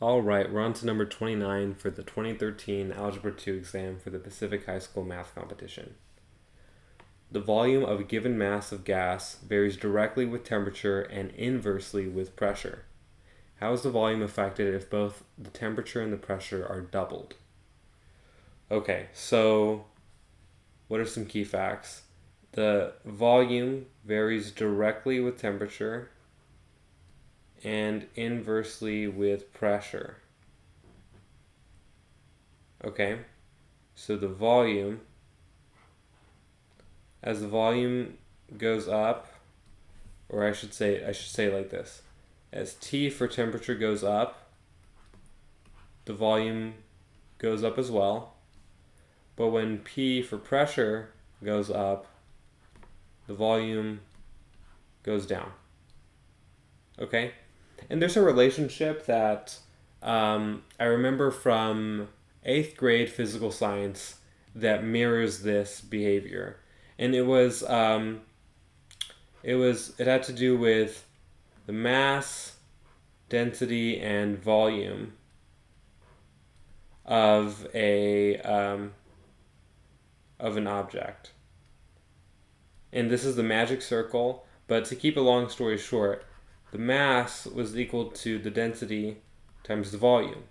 All right, we're on to number 29 for the 2013 Algebra 2 exam for the Pacific High School Math Competition. The volume of a given mass of gas varies directly with temperature and inversely with pressure. How is the volume affected if both the temperature and the pressure are doubled? Okay, so what are some key facts? The volume varies directly with temperature and inversely with pressure. Okay, so the volume, as the volume goes up, or I should say it like this, as T for temperature goes up, the volume goes up as well, but when P for pressure goes up, the volume goes down. Okay? And there's a relationship that I remember from 8th grade physical science that mirrors this behavior. And it had to do with the mass, density, and volume of an object. And this is the magic circle, but to keep a long story short, the mass was equal to the density times the volume.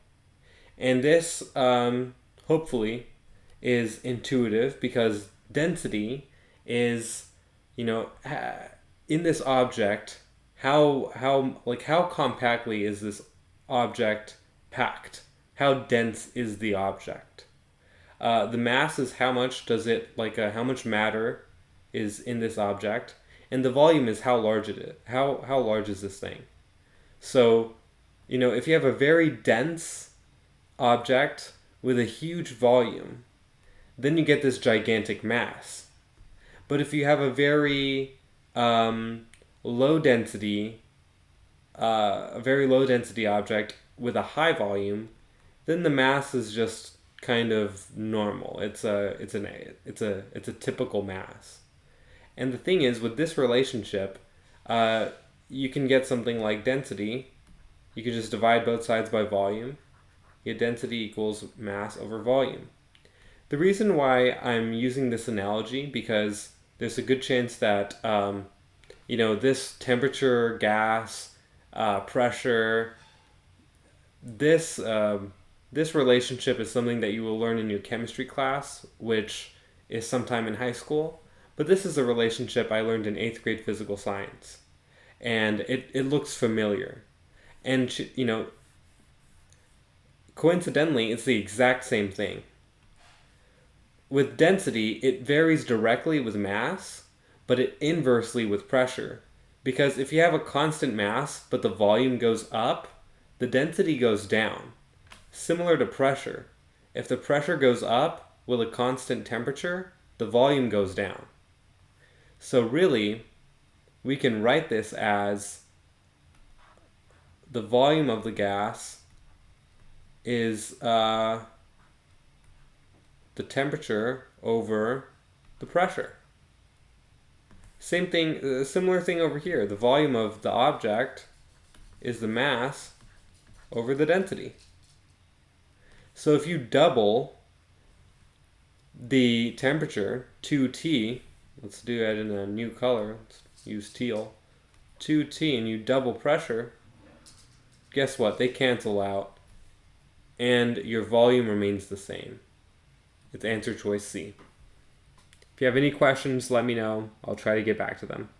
And this, hopefully, is intuitive because density is, in this object, how compactly is this object packed? How dense is the object? The mass is how much matter is in this object, and the volume is how large it is. How large is this thing? So, if you have a very dense object with a huge volume, then you get this gigantic mass. But if you have a very low density object with a high volume, then the mass is just kind of normal. It's a typical mass. And the thing is, with this relationship, you can get something like density. You can just divide both sides by volume. Get density equals mass over volume. The reason why I'm using this analogy, because there's a good chance that, this temperature, gas, pressure, this relationship is something that you will learn in your chemistry class, which is sometime in high school. But this is a relationship I learned in 8th grade physical science. And it looks familiar. And, coincidentally, it's the exact same thing. With density, it varies directly with mass, but it inversely with pressure. Because if you have a constant mass, but the volume goes up, the density goes down. Similar to pressure. If the pressure goes up with a constant temperature, the volume goes down. So really, we can write this as the volume of the gas is the temperature over the pressure. Same thing, similar thing over here. The volume of the object is the mass over the density. So if you double the temperature, 2T, let's do that in a new color, let's use teal, 2T, and you double pressure, guess what? They cancel out, and your volume remains the same. It's answer choice C. If you have any questions, let me know. I'll try to get back to them.